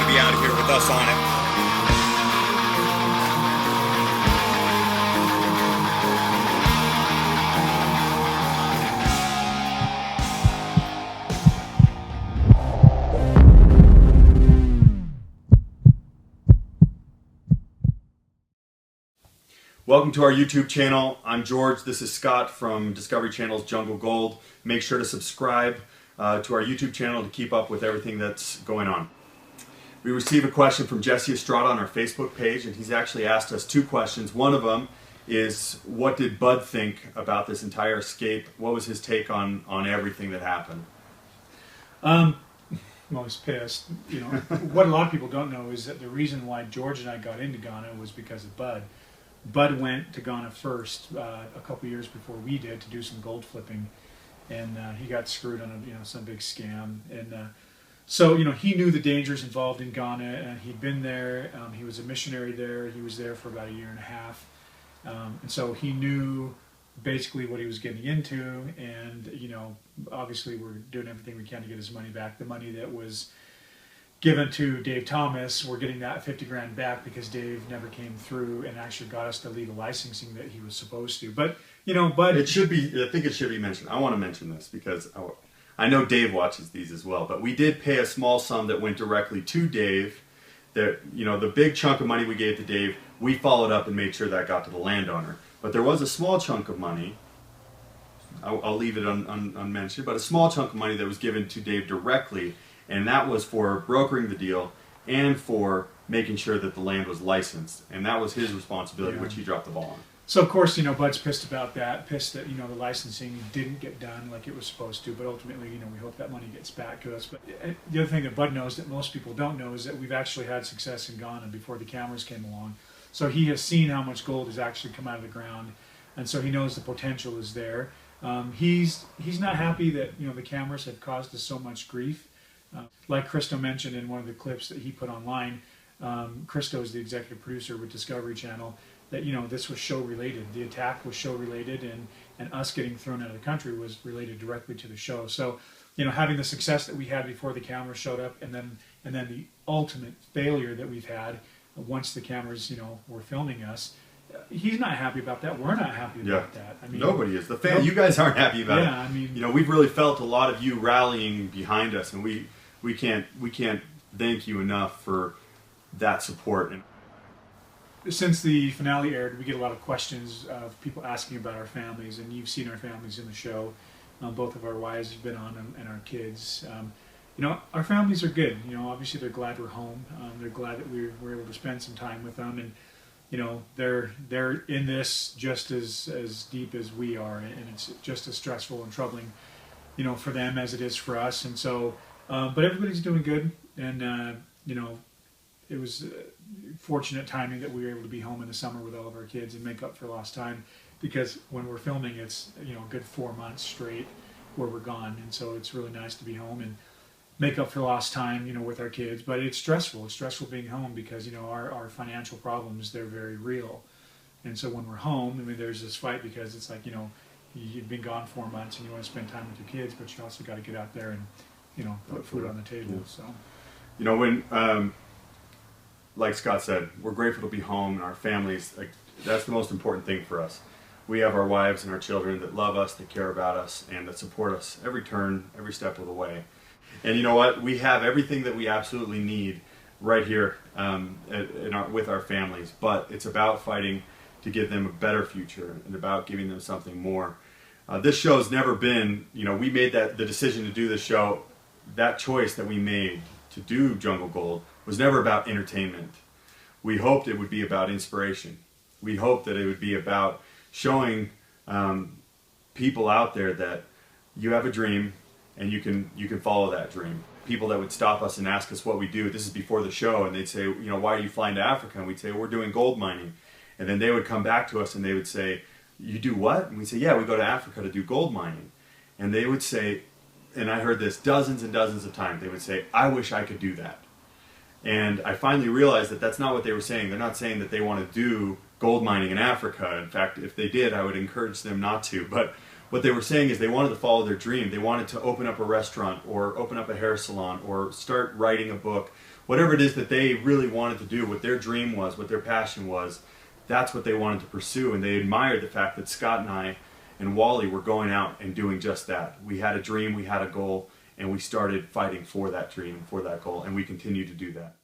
going to be out here with us on it. Welcome to our YouTube channel. I'm George. This is Scott from Discovery Channel's Jungle Gold. Make sure to subscribe to our YouTube channel to keep up with everything that's going on. We received a question from Jesse Estrada on our Facebook page, and he's actually asked us two questions. One of them is, what did Bud think about this entire escape? What was his take on everything that happened? Well, he's pissed. You know, what a lot of people don't know is that the reason why George and I got into Ghana was because of Bud. Bud went to Ghana first a couple years before we did to do some gold flipping, and he got screwed on some big scam. And so he knew the dangers involved in Ghana, and he'd been there. He was a missionary there. He was there for about a year and a half, and so he knew basically what he was getting into. And obviously we're doing everything we can to get his money back. The money that was given to Dave Thomas, we're getting that 50 grand back because Dave never came through and actually got us the legal licensing that he was supposed to. But it should be. I think it should be mentioned. I want to mention this because I know Dave watches these as well. But we did pay a small sum that went directly to Dave. That the big chunk of money we gave to Dave, we followed up and made sure that got to the landowner. But there was a small chunk of money. I'll leave it unmentioned, but a small chunk of money that was given to Dave directly. And that was for brokering the deal and for making sure that the land was licensed. And that was his responsibility, which he dropped the ball on. So, of course, Bud's pissed about that, pissed that, the licensing didn't get done like it was supposed to. But ultimately, we hope that money gets back to us. But the other thing that Bud knows that most people don't know is that we've actually had success in Ghana before the cameras came along. So he has seen how much gold has actually come out of the ground. And so he knows the potential is there. He's not happy that, the cameras have caused us so much grief. Like Christo mentioned in one of the clips that he put online, Christo is the executive producer with Discovery Channel, that this was show related. The attack was show related, and us getting thrown out of the country was related directly to the show. So having the success that we had before the cameras showed up, and then the ultimate failure that we've had once the cameras were filming us, he's not happy about that. We're not happy about that. I mean, nobody is. The fan, you guys aren't happy about it. I mean, we've really felt a lot of you rallying behind us, and we can't thank you enough for that support. Since the finale aired, we get a lot of questions of people asking about our families, and you've seen our families in the show. Both of our wives have been on, and our kids. Our families are good. Obviously they're glad we're home. They're glad that we were able to spend some time with them, and they're in this just as deep as we are, and it's just as stressful and troubling, for them as it is for us. And so, but everybody's doing good, and it was fortunate timing that we were able to be home in the summer with all of our kids and make up for lost time, because when we're filming, it's a good 4 months straight where we're gone, and so it's really nice to be home and make up for lost time, with our kids. But it's stressful. It's stressful being home because, our financial problems, they're very real. And so when we're home, there's this fight because it's like, you've been gone 4 months and you want to spend time with your kids, but you also got to get out there and, put food on the table. So, when, like Scott said, we're grateful to be home and our families, that's the most important thing for us. We have our wives and our children that love us, that care about us, and that support us every turn, every step of the way. And you know what? We have everything that we absolutely need right here with our families. But it's about fighting to give them a better future and about giving them something more. This show's never been, we made the decision to do this show. That choice that we made to do Jungle Gold was never about entertainment. We hoped it would be about inspiration. We hoped that it would be about showing people out there that you have a dream, and you can follow that dream. People that would stop us and ask us what we do, this is before the show, and they'd say, why are you flying to Africa? And we'd say, we're doing gold mining. And then they would come back to us and they would say, you do what? And we'd say, yeah, we go to Africa to do gold mining. And they would say, and I heard this dozens and dozens of times, they would say, I wish I could do that. And I finally realized that that's not what they were saying. They're not saying that they want to do gold mining in Africa. In fact, if they did, I would encourage them not to. But what they were saying is they wanted to follow their dream. They wanted to open up a restaurant or open up a hair salon or start writing a book. whatever it is that they really wanted to do, what their dream was, what their passion was, that's what they wanted to pursue. And they admired the fact that Scott and I and Wally were going out and doing just that. We had a dream, we had a goal, and we started fighting for that dream, for that goal, and we continue to do that.